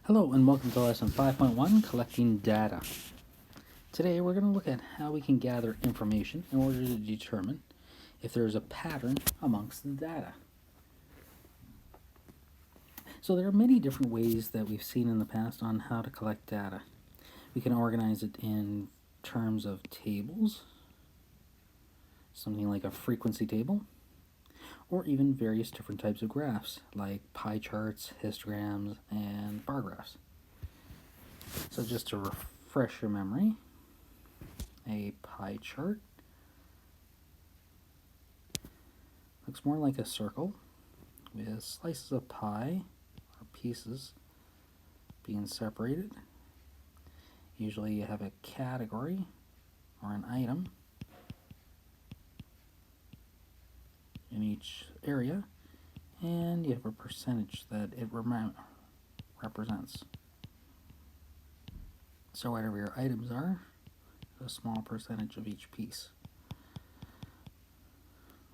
Hello and welcome to lesson 5.1, collecting data. Today we're going to look at how we can gather information in order to determine if there is a pattern amongst the data. So there are many different ways that we've seen in the past on how to collect data. We can organize it in terms of tables, something like a frequency table, or even various different types of graphs like pie charts, histograms, and bar graphs. So just to refresh your memory, a pie chart looks more like a circle with slices of pie or pieces being separated. Usually you have a category or an item in each area, and you have a percentage that it represents. So whatever your items are, a small percentage of each piece.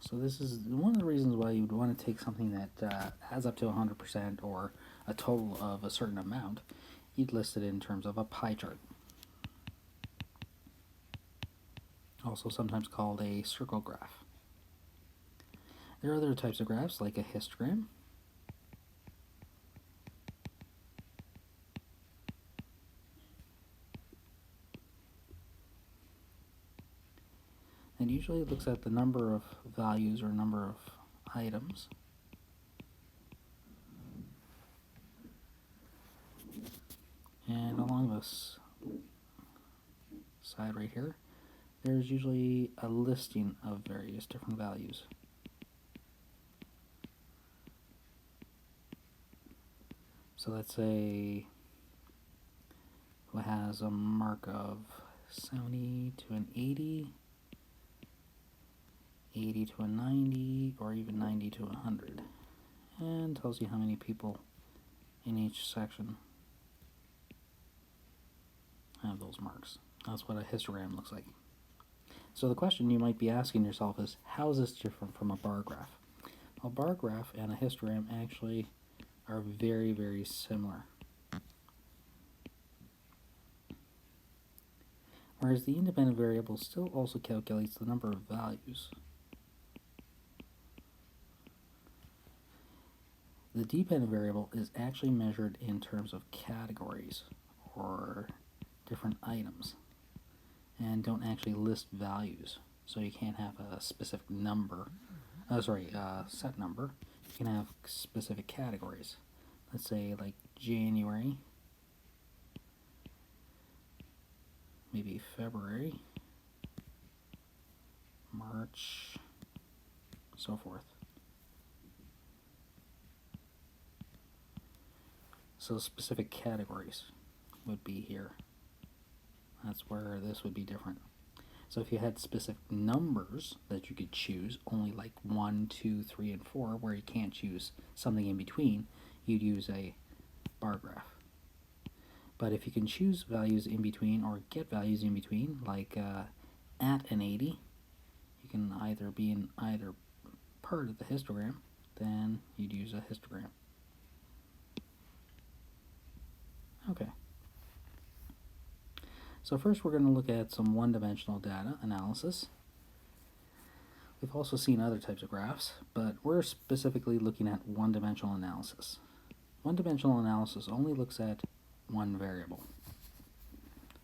So this is one of the reasons why you would want to take something that adds up to 100% or a total of a certain amount. You'd list it in terms of a pie chart. Also sometimes called a circle graph. There are other types of graphs like a histogram. And usually it looks at the number of values or number of items. And along this side right here, there's usually a listing of various different values. So let's say who has a mark of 70 to an 80, 80 to a 90, or even 90 to 100, and tells you how many people in each section have those marks. That's what a histogram looks like. So the question you might be asking yourself is, how is this different from a bar graph? A bar graph and a histogram actually are very, very similar. Whereas the independent variable still also calculates the number of values. The dependent variable is actually measured in terms of categories or different items and don't actually list values. So you can't have a specific number, set number. You can have specific categories. Let's say like January, maybe February, March, so forth. So specific categories would be here. That's where this would be different. So if you had specific numbers that you could choose, only like 1, 2, 3, and 4, where you can't choose something in between, you'd use a bar graph. But if you can choose values in between or get values in between, like at an 80, you can either be in either part of the histogram, then you'd use a histogram. Okay. So first we're going to look at some one-dimensional data analysis. We've also seen other types of graphs, but we're specifically looking at one-dimensional analysis. One-dimensional analysis only looks at one variable.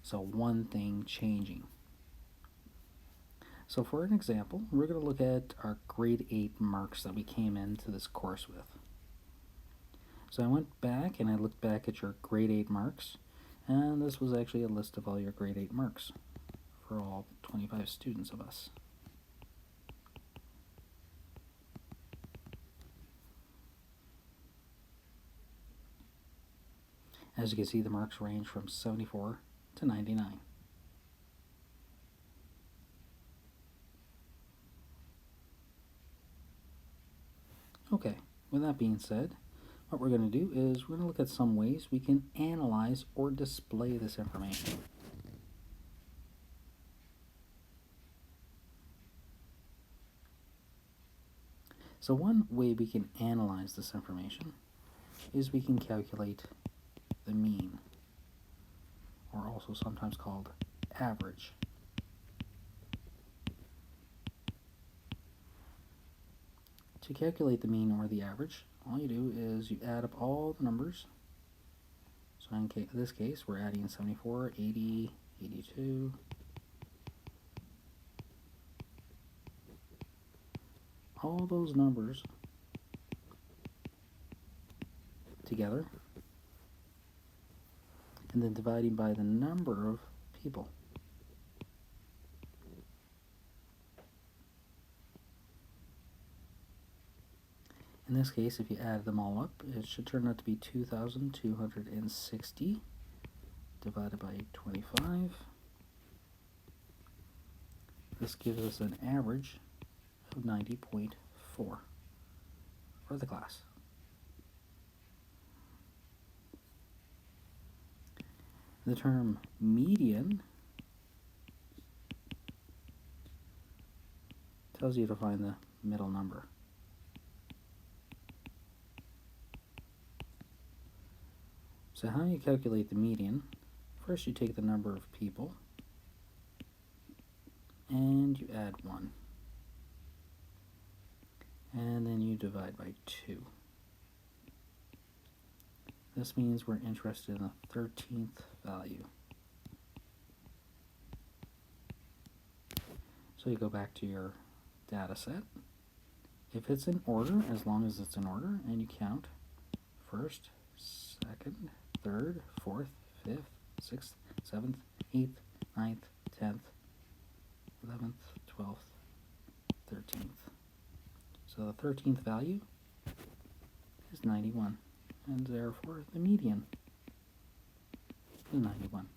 So one thing changing. So for an example, we're going to look at our grade 8 marks that we came into this course with. So I went back and I looked back at your grade 8 marks, and this was actually a list of all your grade 8 marks for all 25 students of us. As you can see, the marks range from 74 to 99. Okay, with that being said, what we're going to do is we're going to look at some ways we can analyze or display this information. So one way we can analyze this information is we can calculate the mean, or also sometimes called average. To calculate the mean or the average, all you do is you add up all the numbers. So in this case, we're adding 74, 80, 82, all those numbers together, and then dividing by the number of people. In this case, if you add them all up, it should turn out to be 2,260 divided by 25. This gives us an average of 90.4 for the class. The term median tells you to find the middle number. So how you calculate the median? First you take the number of people and you add 1. And then you divide by 2. This means we're interested in the 13th value. So you go back to your data set. If it's in order, as long as it's in order, and you count first, second, third, fourth, fifth, sixth, seventh, 8th, 9th, 10th, 11th, 12th, 13th. So the 13th value is 91, and therefore the median is 91.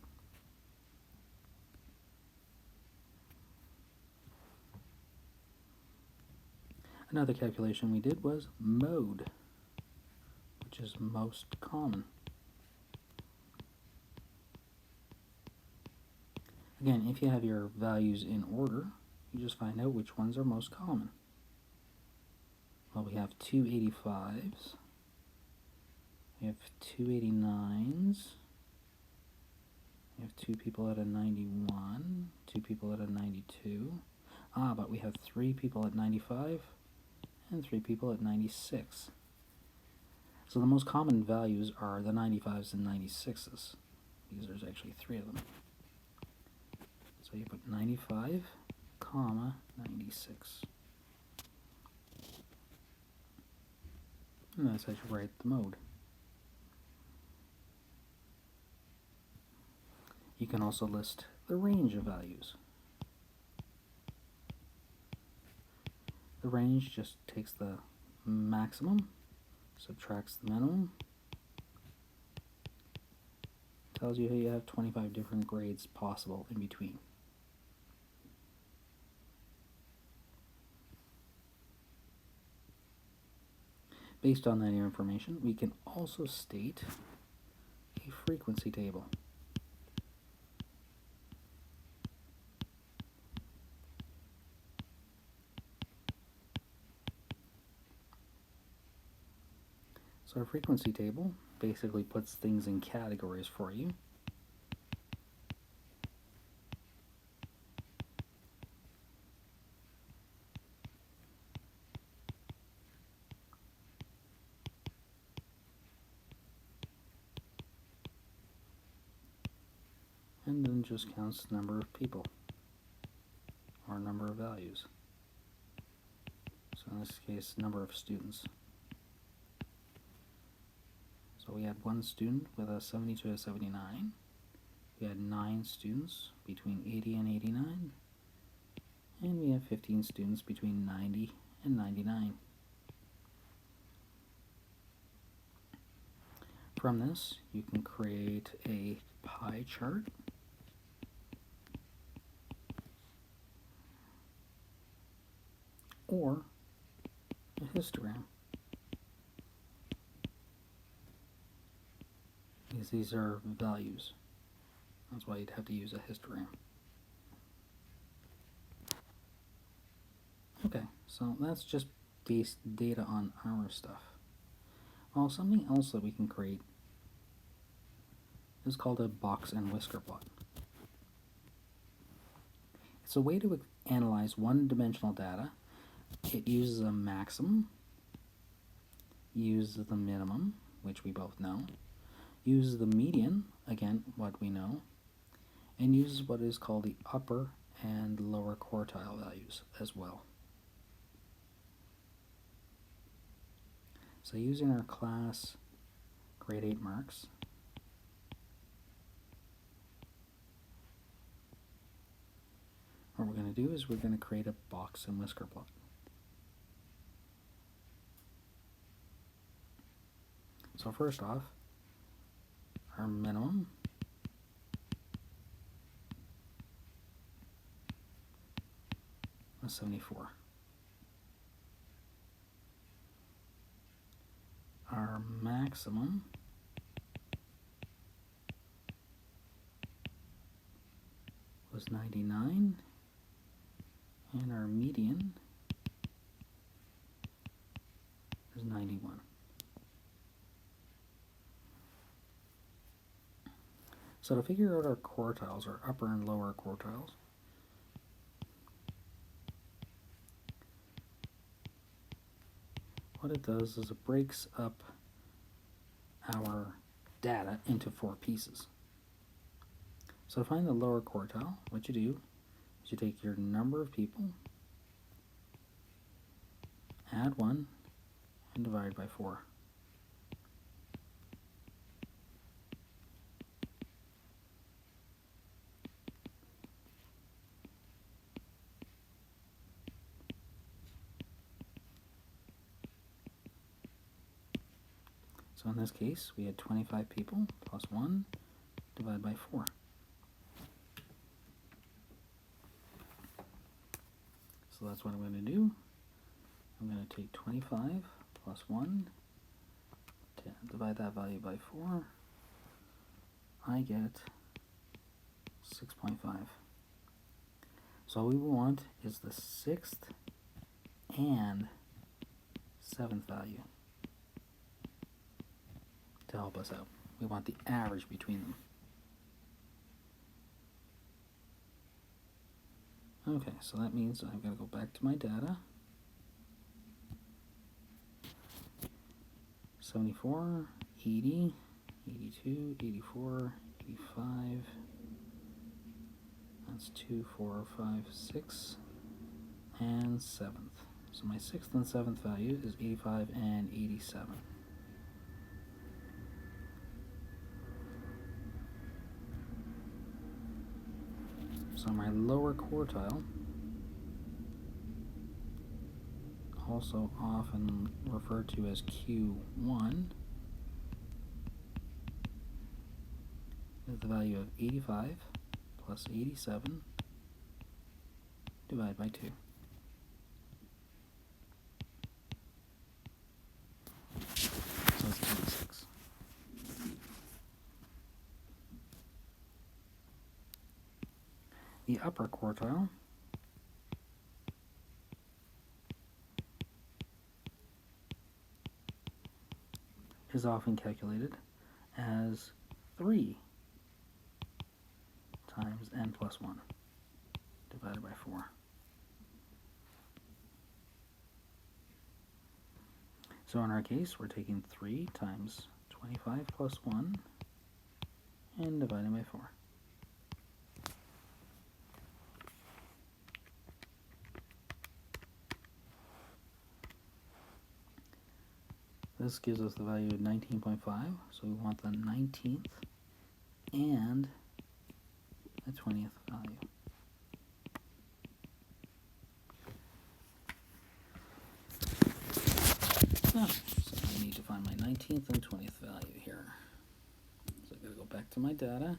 Another calculation we did was mode, which is most common. Again, if you have your values in order, you just find out which ones are most common. Well, we have 285s, we have 289s, we have 2 people at a 91, 2 people at a 92, but we have 3 people at 95, and 3 people at 96. So the most common values are the 95s and 96s. There's actually 3 of them. So you put 95, comma, 96. And that's how you write the mode. You can also list the range of values. The range just takes the maximum, subtracts the minimum, tells you you have 25 different grades possible in between. Based on that information, we can also state a frequency table. So a frequency table basically puts things in categories for you. And then just counts the number of people, or number of values. So in this case, number of students. So we had 1 student with a 70 to a 79. We had 9 students between 80 and 89. And we have 15 students between 90 and 99. From this, you can create a pie chart. Or a histogram. Because these are values. That's why you'd have to use a histogram. Okay, so that's just based data on our stuff. Well, something else that we can create is called a box and whisker plot. It's a way to analyze one-dimensional data. It uses a maximum, uses the minimum, which we both know, uses the median, again, what we know, and uses what is called the upper and lower quartile values as well. So using our class grade 8 marks, what we're going to do is we're going to create a box and whisker plot. So first off, our minimum was 74. Our maximum was 99, and our median is 91. So to figure out our quartiles, our upper and lower quartiles, what it does is it breaks up our data into 4 pieces. So to find the lower quartile, what you do is you take your number of people, add 1, and divide by 4. So in this case, we had 25 people plus 1 divided by 4. So that's what I'm going to do. I'm going to take 25 plus 1, divide that value by 4. I get 6.5. So what we want is the 6th and 7th value to help us out. We want the average between them. Okay, so that means I've got to go back to my data. 74, 80, 82, 84, 85. That's 2, 4, 5, 6, and 7th. So my 6th and 7th value is 85 and 87. So my lower quartile, also often referred to as Q1, is the value of 85 plus 87 divided by 2. So it's 26. The upper quartile is often calculated as 3 times n plus 1 divided by 4. So in our case, we're taking 3 times 25 plus 1 and dividing by 4. This gives us the value of 19.5, so we want the 19th and the 20th value. So I need to find my 19th and 20th value here. So I've got to go back to my data.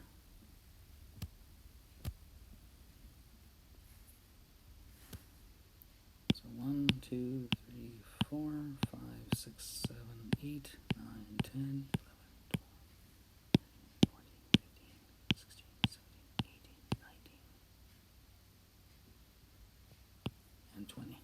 So 1, 2, 3, 4, 5, 6, 7, 8, 9, 10, 11, 12, 14, 15, 16, 17, 18, 19, and 20.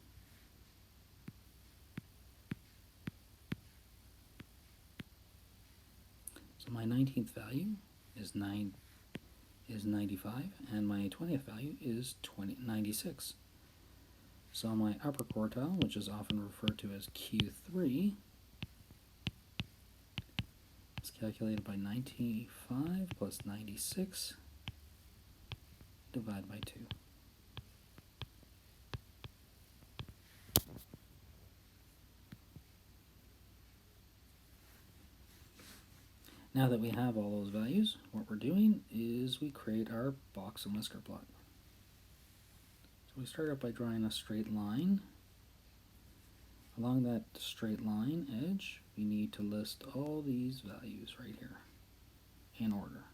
So my 19th value is 95, and my 20th value is 96. So my upper quartile, which is often referred to as Q3, is calculated by 95 plus 96 divided by 2. Now that we have all those values, what we're doing is we create our box and whisker plot. So we start out by drawing a straight line. Along that straight line edge, we need to list all these values right here in order.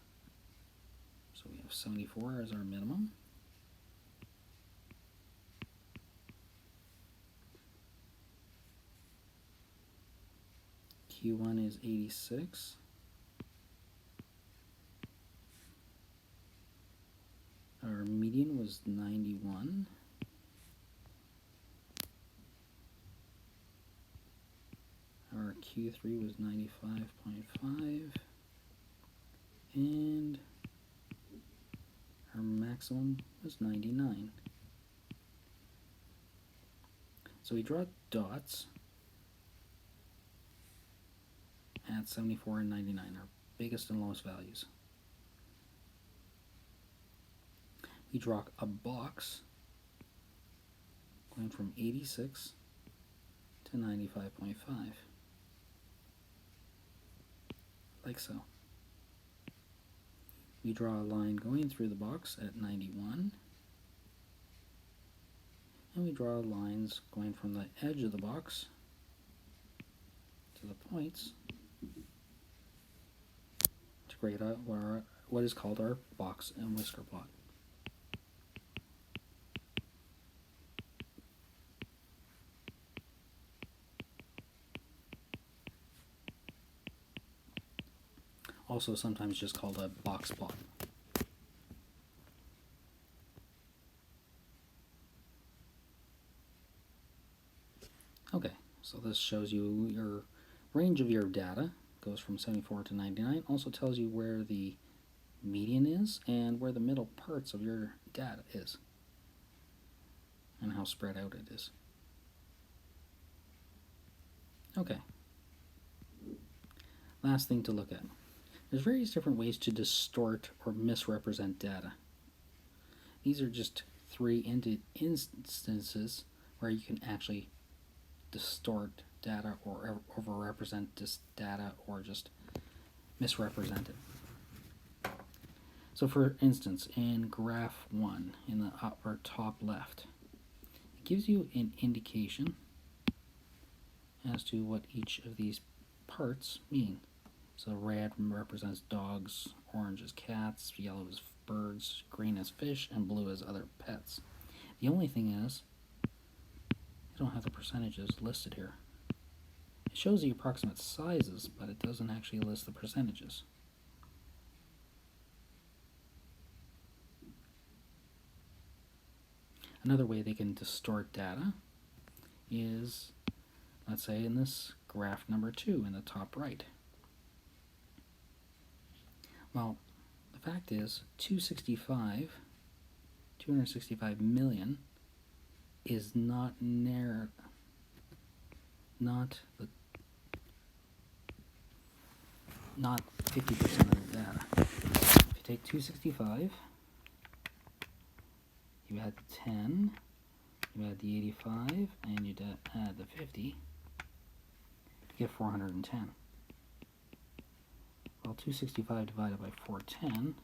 So we have 74 as our minimum. Q1 is 86. Our median was 91. Our Q3 was 95.5. And our maximum was 99. So we draw dots at 74 and 99, our biggest and lowest values. We draw a box going from 86 to 95.5, like so. We draw a line going through the box at 91, and we draw lines going from the edge of the box to the points to create what is called our box and whisker plot. Also sometimes just called a box plot. Okay, so this shows you your range of your data, goes from 74 to 99, also tells you where the median is and where the middle parts of your data is, and how spread out it is. Okay, last thing to look at. There's various different ways to distort or misrepresent data. These are just 3 instances where you can actually distort data or overrepresent this data or just misrepresent it. So for instance, in graph 1 in the upper top left, it gives you an indication as to what each of these parts mean. So red represents dogs, orange is cats, yellow is birds, green is fish, and blue is other pets. The only thing is, I don't have the percentages listed here. It shows the approximate sizes, but it doesn't actually list the percentages. Another way they can distort data is, let's say in this graph number 2 in the top right. Well, the fact is 265 million is not 50% of the data. If you take 265, you add the 10, you add the 85, and you add the 50, you get 410. Well, 265 divided by 410,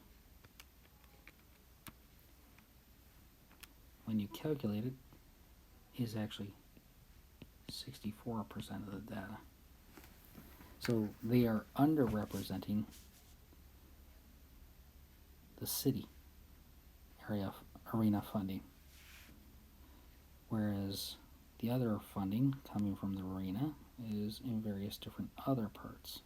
when you calculate it, is actually 64% of the data. So they are underrepresenting the city arena funding, whereas the other funding coming from the arena is in various different other parts.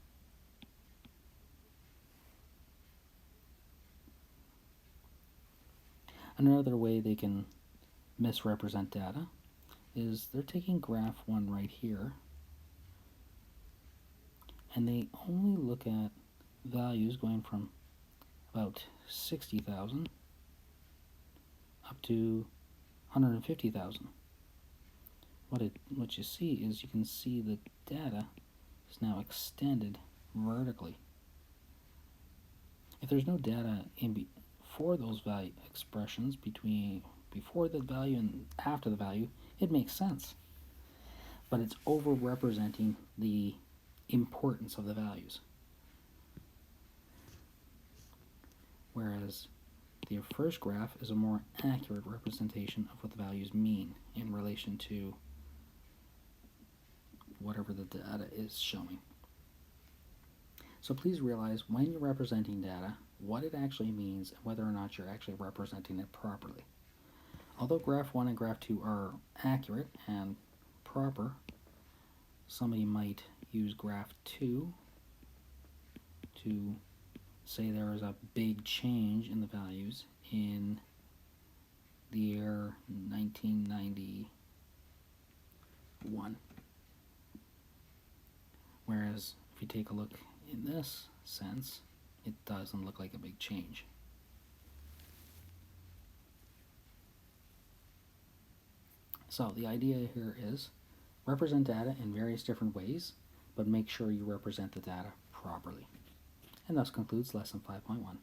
Another way they can misrepresent data is they're taking graph 1 right here, and they only look at values going from about 60,000 up to 150,000. What you see is you can see the data is now extended vertically. If there's no data for those value expressions before the value and after the value, it makes sense. But it's over-representing the importance of the values. Whereas the first graph is a more accurate representation of what the values mean in relation to whatever the data is showing. So please realize when you're representing data, what it actually means and whether or not you're actually representing it properly. Although graph 1 and graph 2 are accurate and proper, somebody might use graph 2 to say there is a big change in the values in the year 1991. Whereas if you take a look in this sense, it doesn't look like a big change. So the idea here is represent data in various different ways, but make sure you represent the data properly. And thus concludes lesson 5.1.